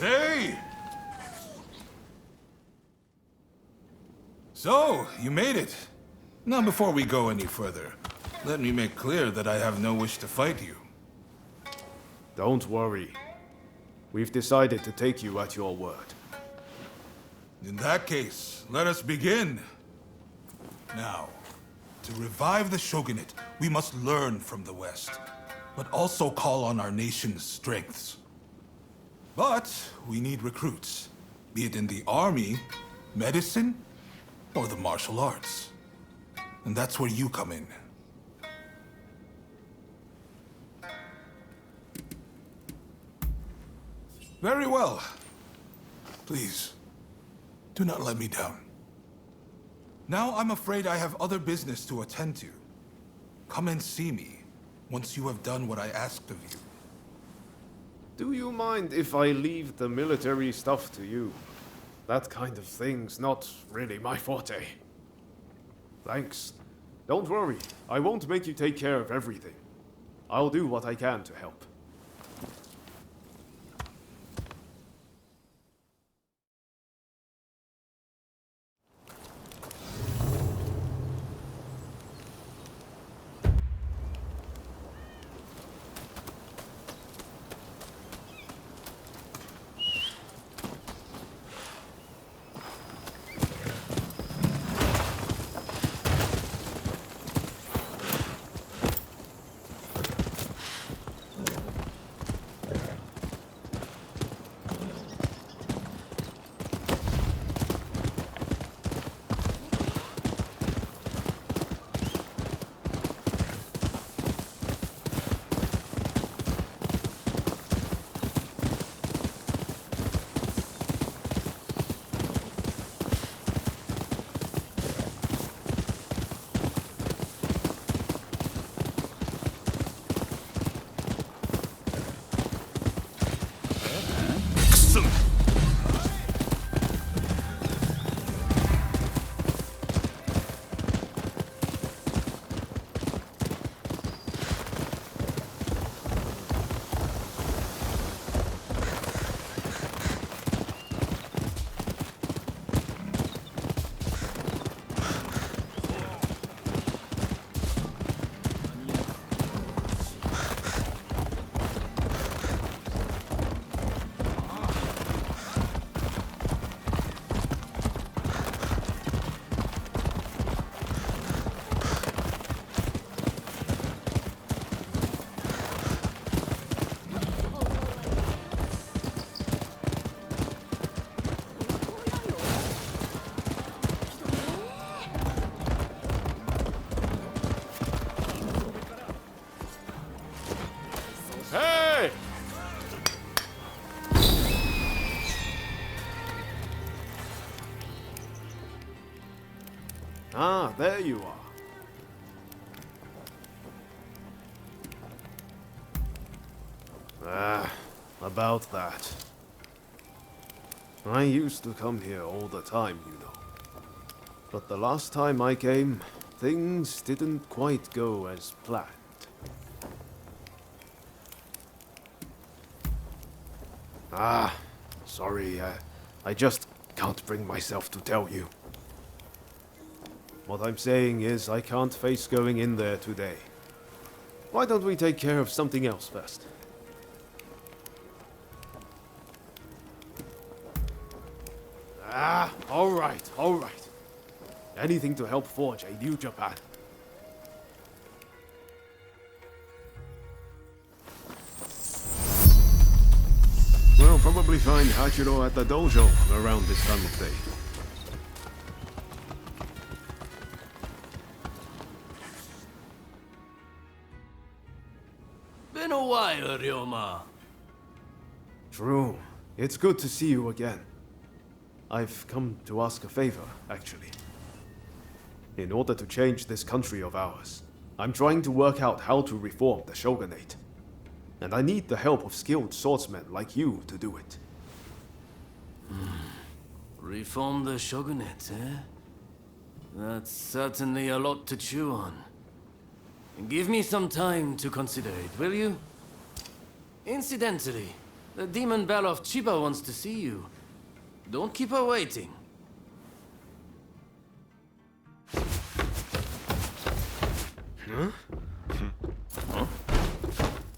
Hey! So, you made it. Now, before we go any further, let me make clear that I have no wish to fight you. Don't worry. We've decided to take you at your word. In that case, let us begin. Now, to revive the Shogunate, we must learn from the West, but also call on our nation's strengths. But we need recruits, be it in the army, medicine, or the martial arts. And that's where you come in. Very well. Please, do not let me down. Now I'm afraid I have other business to attend to. Come and see me once you have done what I asked of you. Do you mind if I leave the military stuff to you? That kind of thing's not really my forte. Thanks. Don't worry, I won't make you take care of everything. I'll do what I can to help. Ah, there you are. About that. I used to come here all the time, you know. But the last time I came, things didn't quite go as planned. Sorry, I just can't bring myself to tell you. What I'm saying is I can't face going in there today. Why don't we take care of something else first? All right. Anything to help forge a new Japan. We'll probably find Hachiro at the dojo around this time of day. Been a while, Ryoma. True. It's good to see you again. I've come to ask a favor, actually. In order to change this country of ours, I'm trying to work out how to reform the Shogunate. And I need the help of skilled swordsmen like you to do it. Reform the Shogunate, eh? That's certainly a lot to chew on. Give me some time to consider it, will you? Incidentally, The demon Belle of Chiba wants to see you. Don't keep her waiting.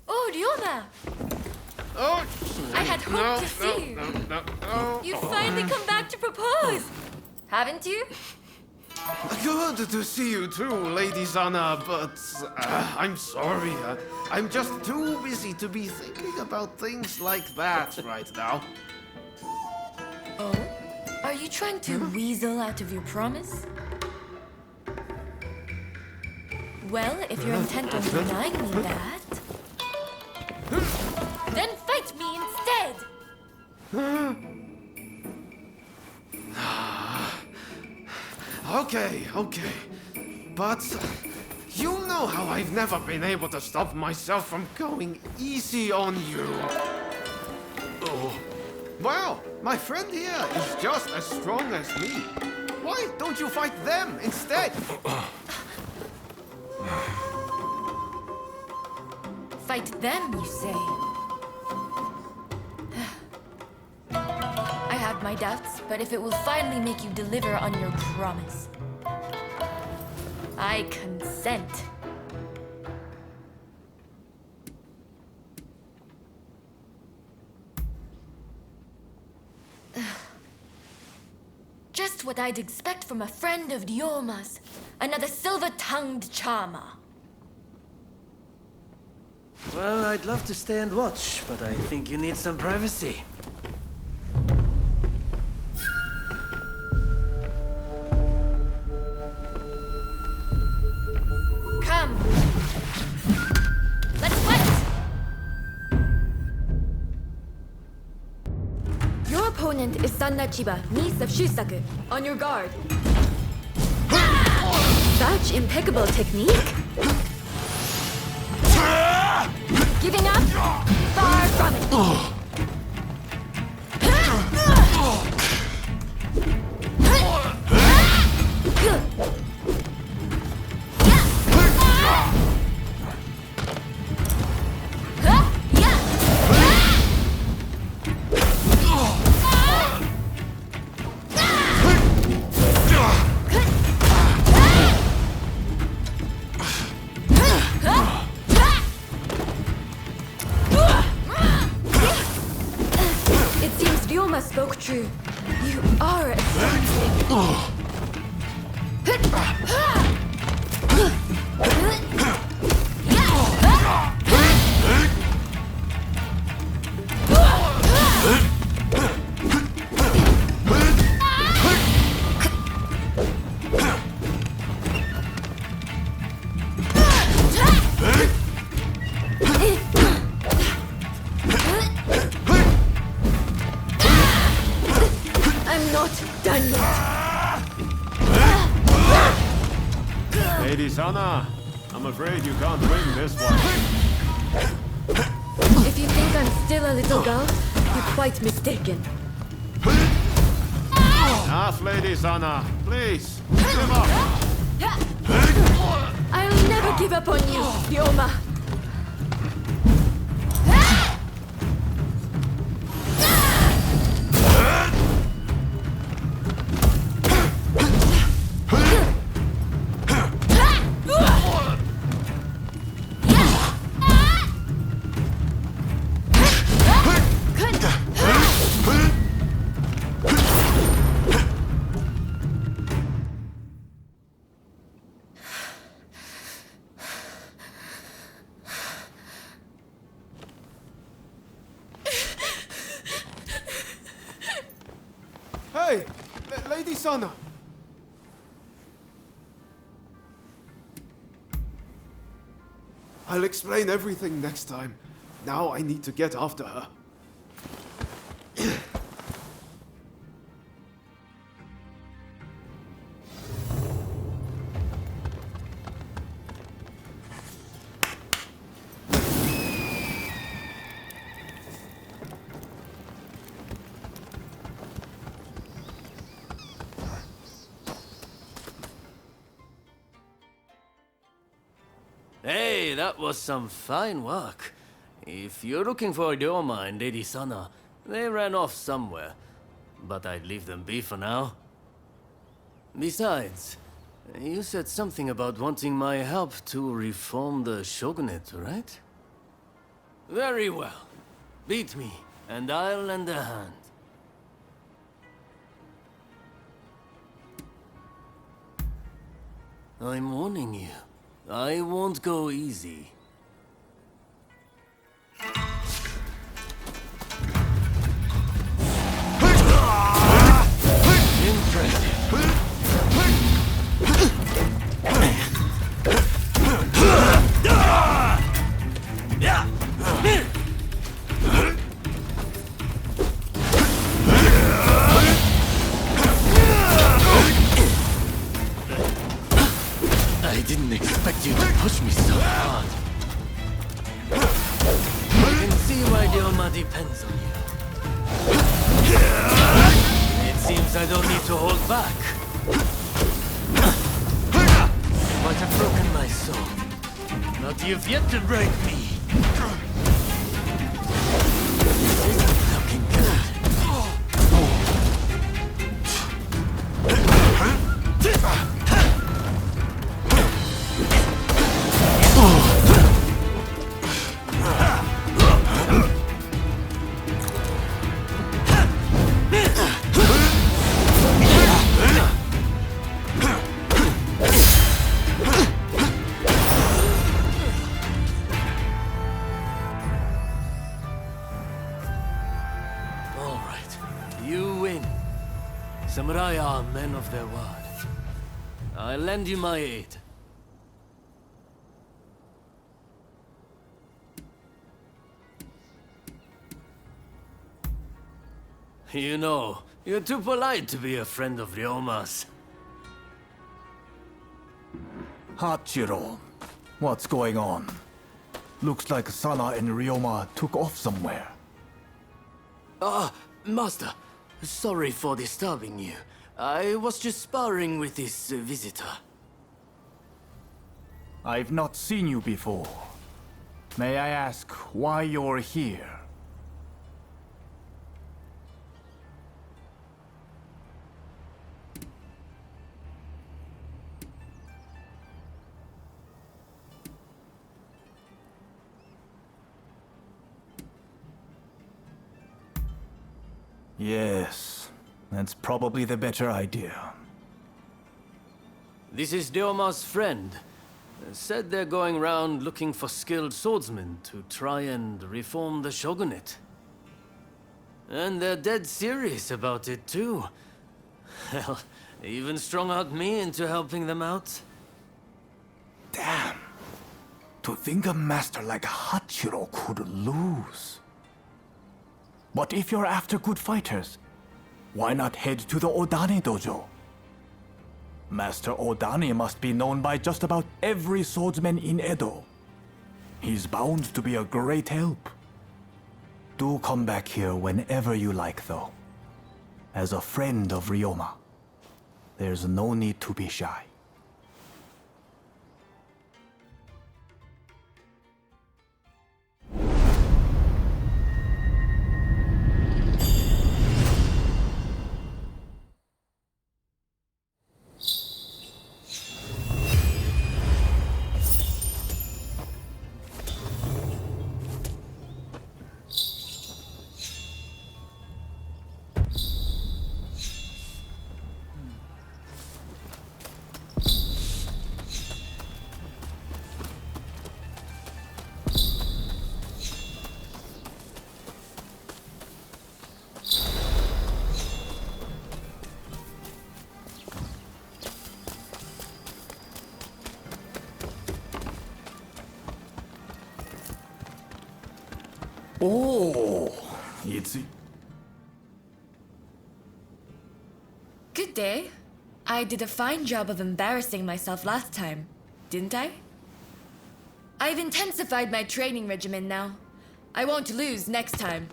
Oh, Ryoma! Oh, I had hoped to see you. No. You finally come back to propose! Haven't you? Good to see you too, Lady Sana, but I'm sorry. I'm just too busy to be thinking about things like that right now. Oh? Are you trying to weasel out of your promise? Well, if you're intent on denying me that, then fight me instead! Okay. But you know how I've never been able to stop myself from going easy on you. Oh. Well, my friend here is just as strong as me. Why don't you fight them instead? Fight them, you say? I have my doubts, but if it will finally make you deliver on your promise, I consent. Just what I'd expect from a friend of Ryoma's. Another silver-tongued charmer. Well, I'd love to stay and watch, but I think you need some privacy. Come. Let's fight! Your opponent is Sanna Chiba, niece of Shusaku. On your guard. Such impeccable technique. Giving up? Far from it. Spoke true. You are a Lady Sana, I'm afraid you can't win this one. If you think I'm still a little girl, you're quite mistaken. Enough, Lady Sana. Please, give up. I'll never give up on you, Ryoma. Hey, Lady Sana. I'll explain everything next time. Now I need to get after her. Hey, that was some fine work. If you're looking for Ryoma and Lady Sana, they ran off somewhere. But I'd leave them be for now. Besides, you said something about wanting my help to reform the Shogunate, right? Very well. Beat me, and I'll lend a hand. I'm warning you. I won't go easy. Impressive. I didn't expect you to push me so hard. I can see why Ryoma depends on you. It seems I don't need to hold back. You might have broken my soul, but you've yet to break me. This isn't looking good. Samurai are men of their word. I'll lend you my aid. You know, you're too polite to be a friend of Ryoma's. Hachiro, what's going on? Looks like Sana and Ryoma took off somewhere. Master. Sorry for disturbing you. I was just sparring with this visitor. I've not seen you before. May I ask why you're here? Yes, that's probably the better idea. This is Ryoma's friend. Said they're going around looking for skilled swordsmen to try and reform the Shogunate. And they're dead serious about it too. Hell, even strung-out me into helping them out. Damn. To think a master like Hachiro could lose. But if you're after good fighters, why not head to the Odani dojo? Master Odani must be known by just about every swordsman in Edo. He's bound to be a great help. Do come back here whenever you like, though. As a friend of Ryoma, there's no need to be shy. Oh, it's... Good day. I did a fine job of embarrassing myself last time, didn't I? I've intensified my training regimen now. I won't lose next time.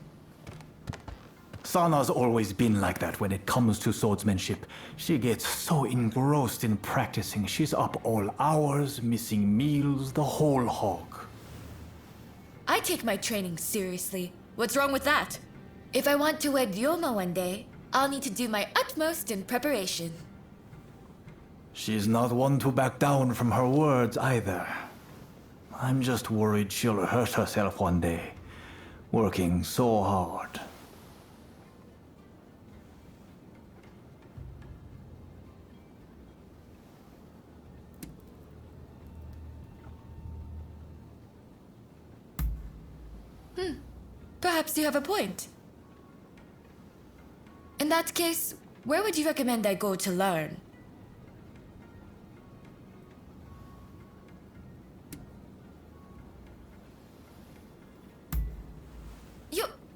Sana's always been like that when it comes to swordsmanship. She gets so engrossed in practicing, she's up all hours, missing meals, the whole hog. I I take my training seriously. What's wrong with that? If I want to wed Ryoma one day, I'll need to do my utmost in preparation. She's not one to back down from her words either. I'm just worried she'll hurt herself one day, working so hard. Perhaps you have a point. In that case, where would you recommend I go to learn?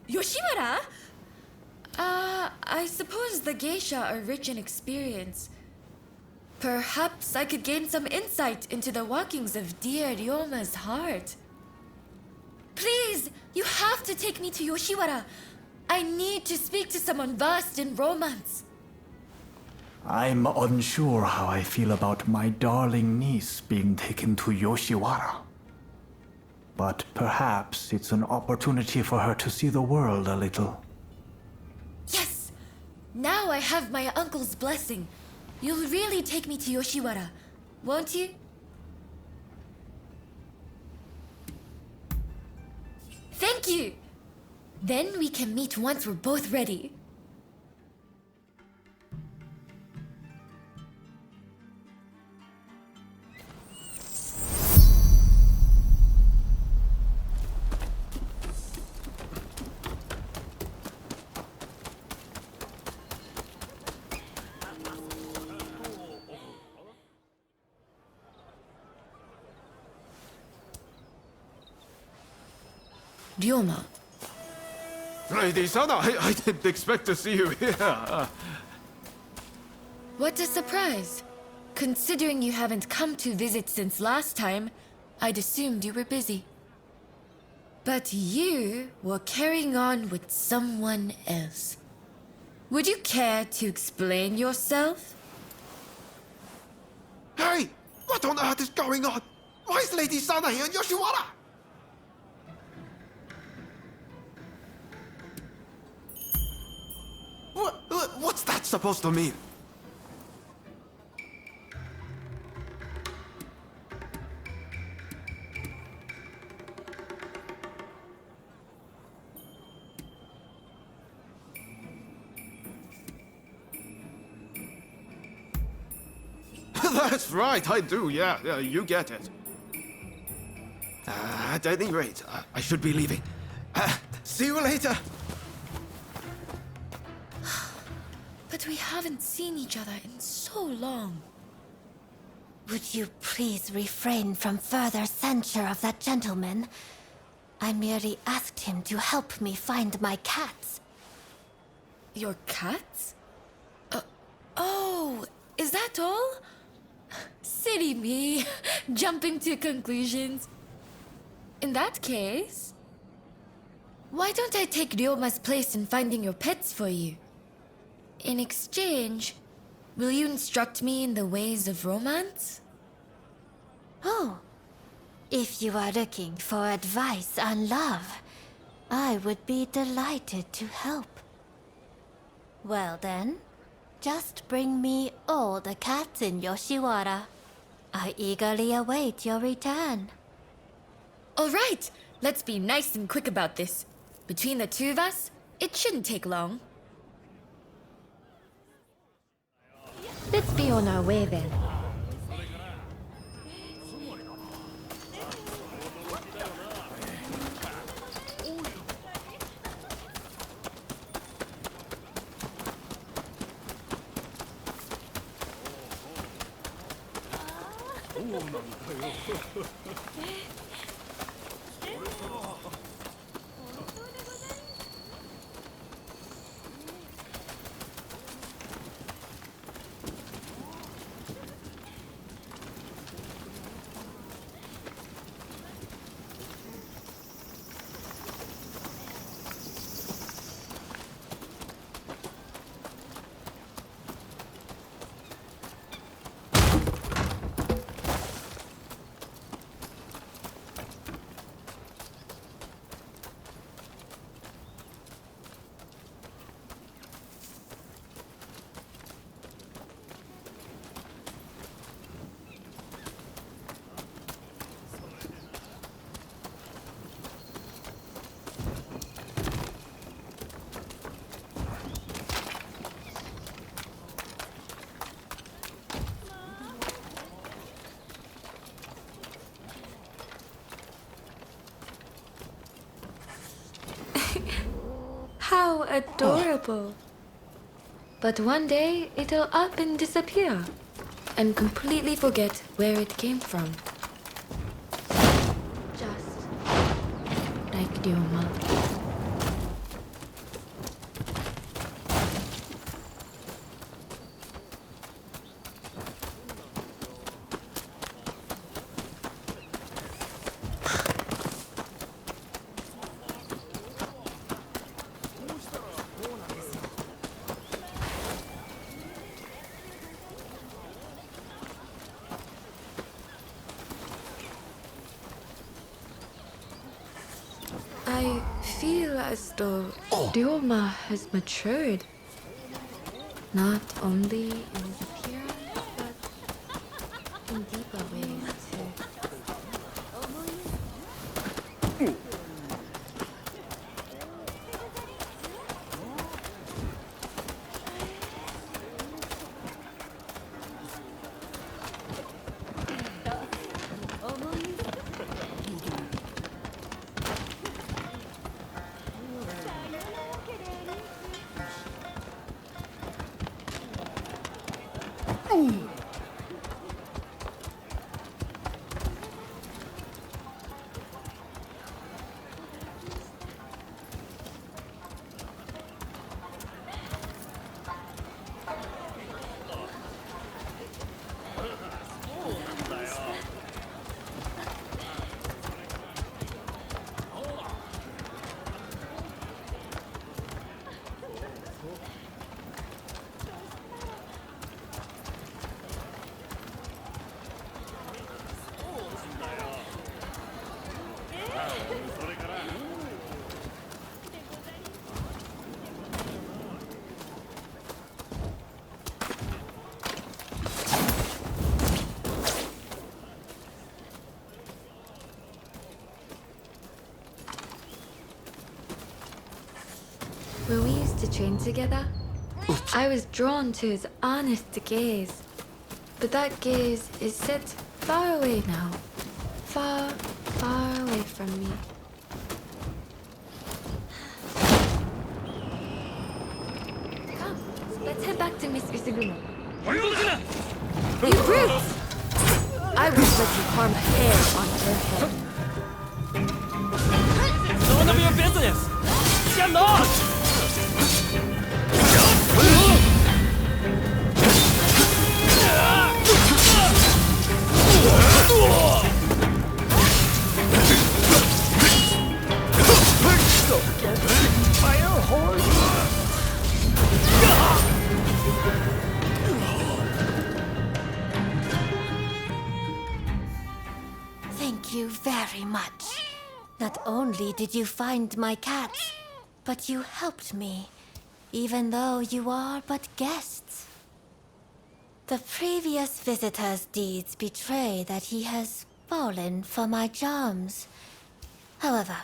Yoshiwara? I suppose the geisha are rich in experience. Perhaps I could gain some insight into the workings of dear Ryoma's heart. Please, you have to take me to Yoshiwara. I need to speak to someone versed in romance. I'm unsure how I feel about my darling niece being taken to Yoshiwara. But perhaps it's an opportunity for her to see the world a little. Yes! Now I have my uncle's blessing. You'll really take me to Yoshiwara, won't you? Thank you! Then we can meet once we're both ready. Ryoma. Lady Sana, I didn't expect to see you here. What a surprise. Considering you haven't come to visit since last time, I'd assumed you were busy. But you were carrying on with someone else. Would you care to explain yourself? Hey! What on earth is going on? Why is Lady Sana here in Yoshiwara? What's that supposed to mean? That's right, I do, yeah, you get it. At any rate, I should be leaving. See you later. But we haven't seen each other in so long. Would you please refrain from further censure of that gentleman? I merely asked him to help me find my cats. Your cats? Oh, is that all? Silly me, jumping to conclusions. In that case, why don't I take Ryoma's place in finding your pets for you? In exchange, will you instruct me in the ways of romance? Oh, if you are looking for advice on love, I would be delighted to help. Well then, just bring me all the cats in Yoshiwara. I eagerly await your return. All right, let's be nice and quick about this. Between the two of us, it shouldn't take long. Let's be on our way then. adorable. But one day, it'll up and disappear, and completely forget where it came from. Just like Ryoma. I feel as though Ryoma has matured. Not only in his appearance, but in deeper ways too. When we used to train together, I was drawn to his honest gaze. But that gaze is set far away now. Far, far away from me. Come, let's head back to Miss Usugumo. You brutes! I won't let you harm a hair on her head. None of your business! Cannot! Thank you very much. Not only did you find my cats, but you helped me, even though you are but guests. The previous visitor's deeds betray that he has fallen for my charms. However,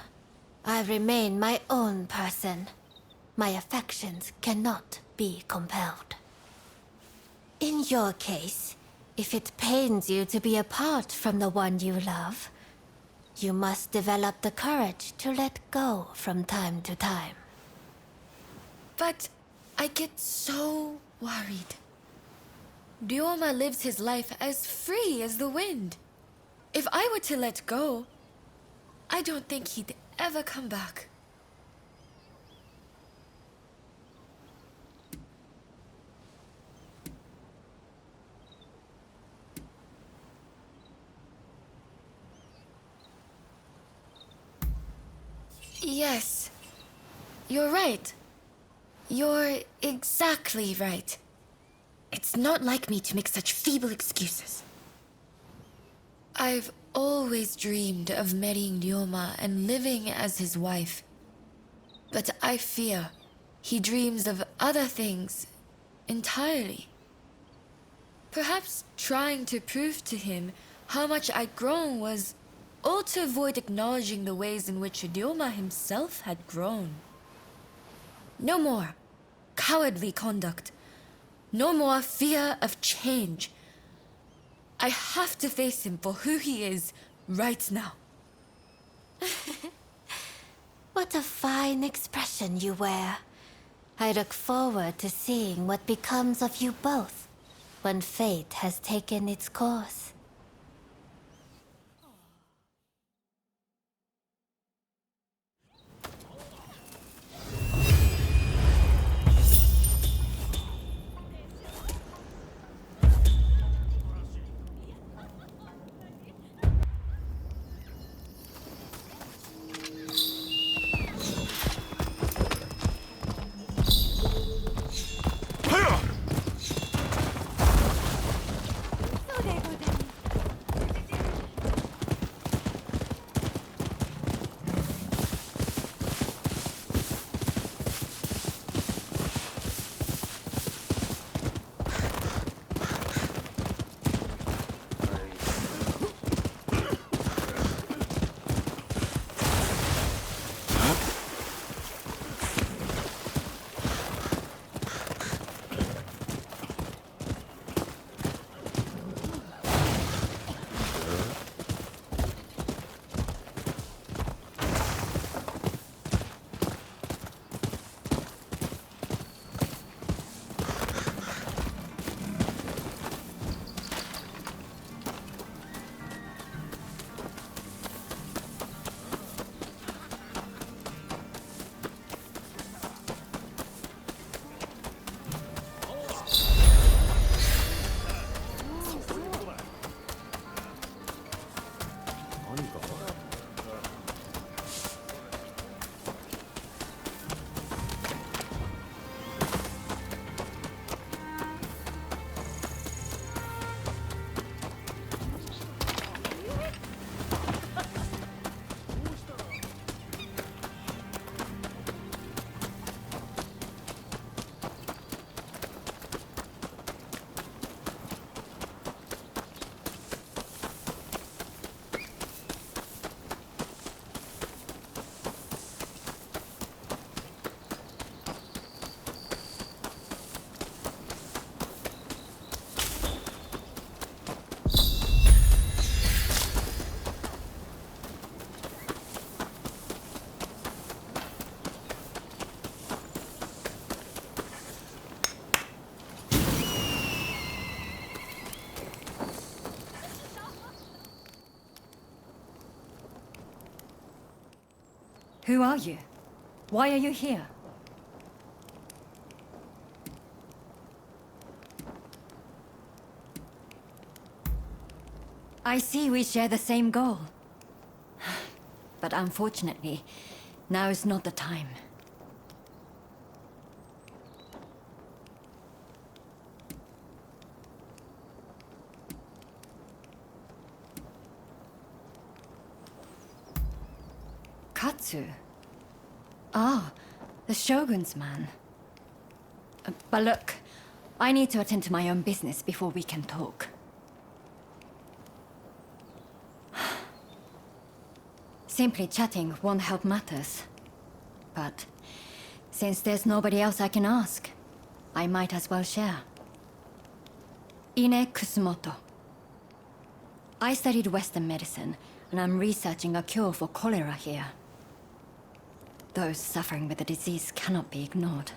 I remain my own person. My affections cannot be compelled. In your case, if it pains you to be apart from the one you love, you must develop the courage to let go from time to time. But I get so worried. Ryoma lives his life as free as the wind. If I were to let go, I don't think he'd ever come back. Yes, you're right. You're exactly right. It's not like me to make such feeble excuses. I've always dreamed of marrying Ryoma and living as his wife. But I fear he dreams of other things entirely. Perhaps trying to prove to him how much I'd grown was all to avoid acknowledging the ways in which Ryoma himself had grown. No more cowardly conduct. No more fear of change. I have to face him for who he is right now. What a fine expression you wear. I look forward to seeing what becomes of you both when fate has taken its course. Who are you? Why are you here? I see we share the same goal. But unfortunately, now is not the time. Katsu? Ah, the Shogun's man. But look, I need to attend to my own business before we can talk. Simply chatting won't help matters. But since there's nobody else I can ask, I might as well share. Ine Kusumoto. I studied Western medicine, and I'm researching a cure for cholera here. Those suffering with the disease cannot be ignored.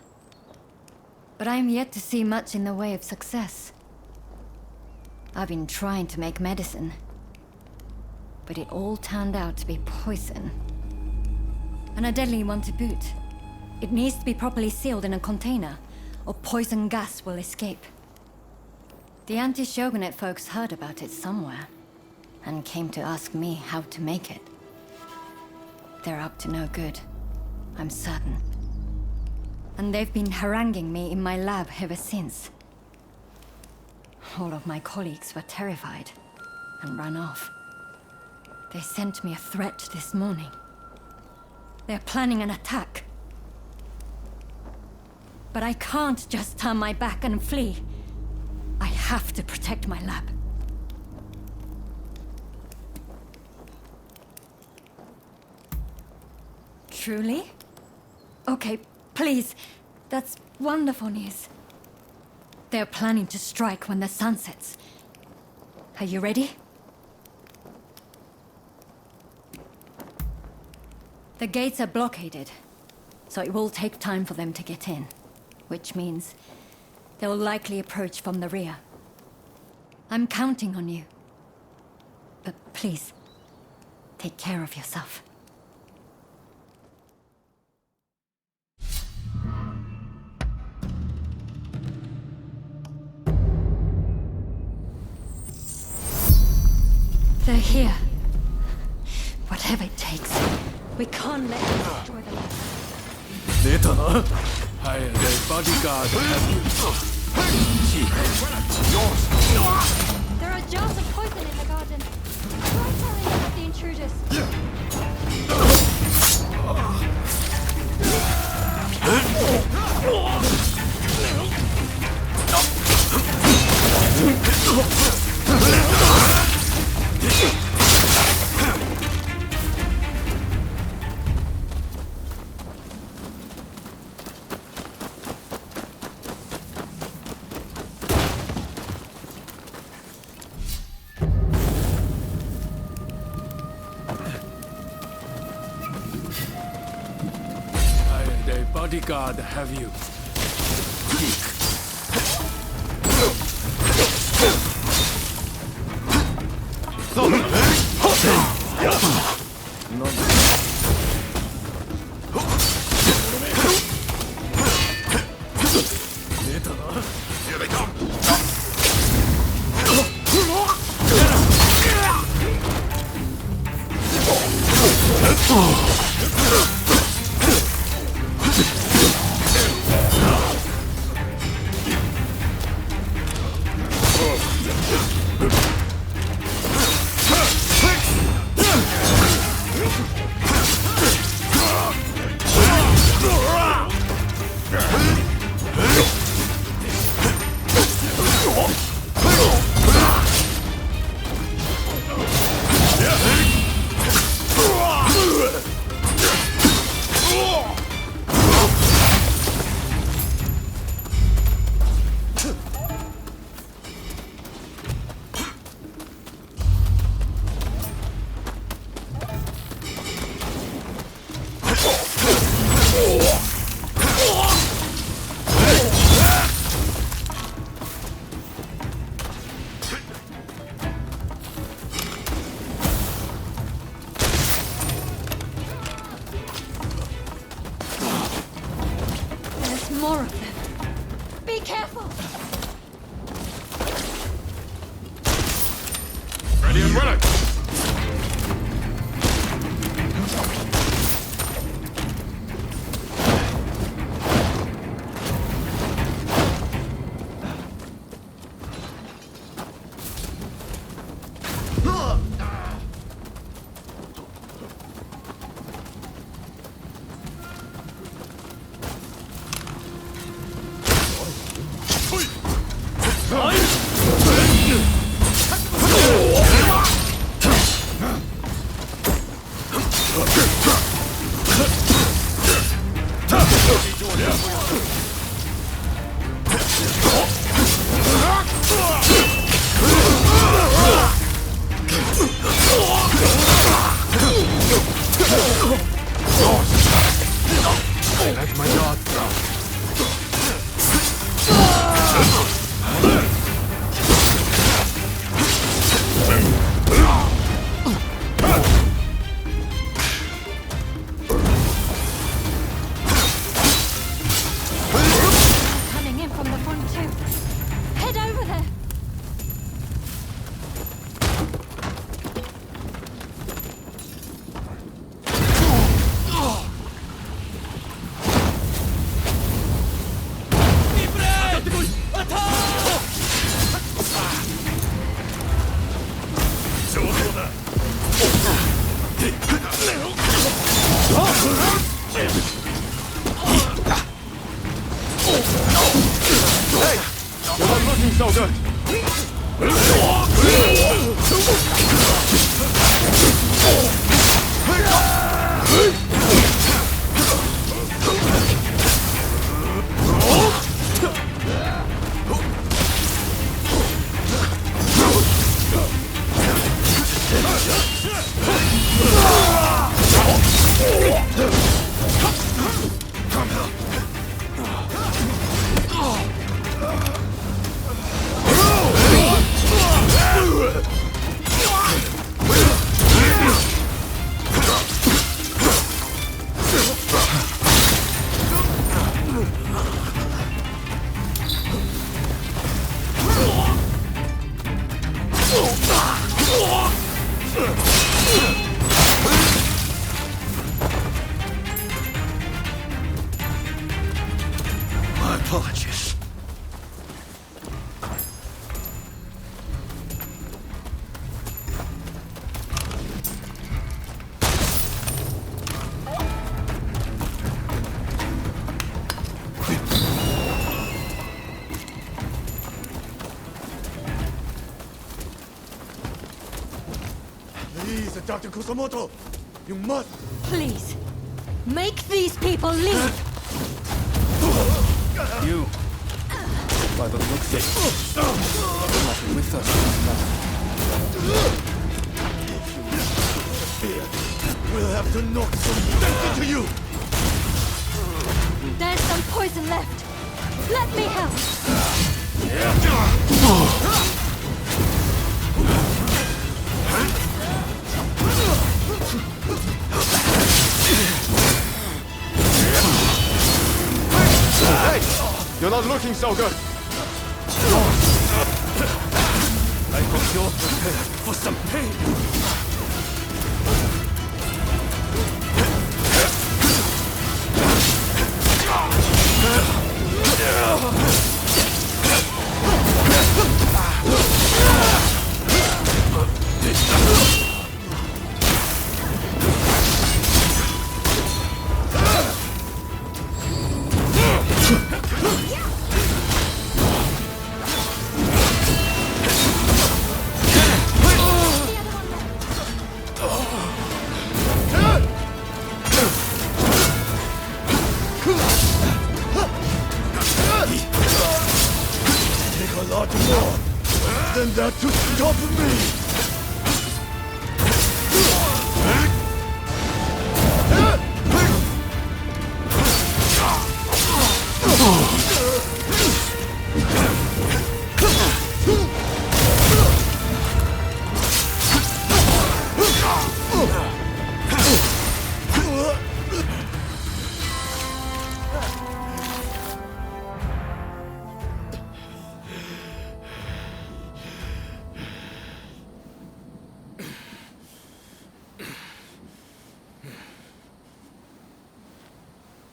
But I am yet to see much in the way of success. I've been trying to make medicine, but it all turned out to be poison. And a deadly one to boot. It needs to be properly sealed in a container, or poison gas will escape. The anti-Shogunate folks heard about it somewhere, and came to ask me how to make it. They're up to no good, I'm certain. And they've been haranguing me in my lab ever since. All of my colleagues were terrified, and ran off. They sent me a threat this morning. They're planning an attack. But I can't just turn my back and flee. I have to protect my lab. Truly? Okay, please. That's wonderful news. They're planning to strike when the sun sets. Are you ready? The gates are blockaded, so it will take time for them to get in. which means they'll likely approach from the rear. I'm counting on you. But please, take care of yourself. They're here. Whatever it takes, we can't let them destroy the land. 出たな。はい、で、ボディーガード。There are jars of poison in the garden. Try telling about the intruders. Bodyguard have you. Here they come! More of them. Be careful! Ready and willing! Let my guard down. Coming in from the front too. Head over there. You're not looking so good. Dr. Kusamoto! You must! Please, make these people leave! You, by the looks of it, you're not with us now. We'll have to knock some sense into you! There's some poison left. Let me help. Hey! You're not looking so good! I hope you're prepared for some pain. Take a lot more than that to stop me!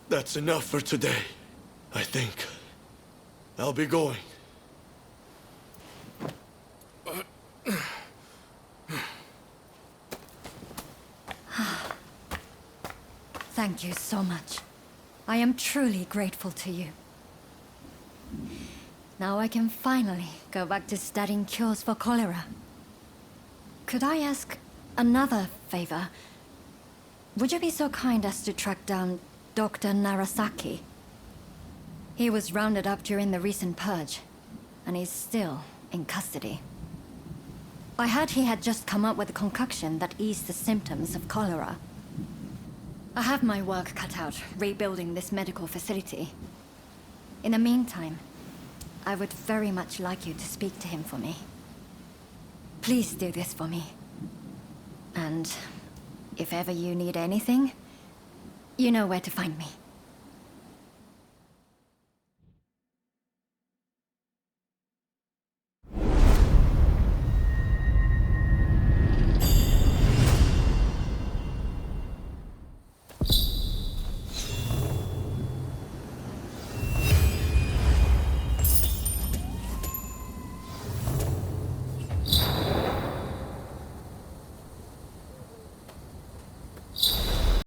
That's enough for today, I think. I'll be going. Thank you so much. I am truly grateful to you. Now I can finally go back to studying cures for cholera. Could I ask another favor? Would you be so kind as to track down Dr. Narasaki? He was rounded up during the recent purge, and he's still in custody. I heard he had just come up with a concoction that eased the symptoms of cholera. I have my work cut out rebuilding this medical facility. In the meantime, I would very much like you to speak to him for me. Please do this for me. And if ever you need anything, you know where to find me.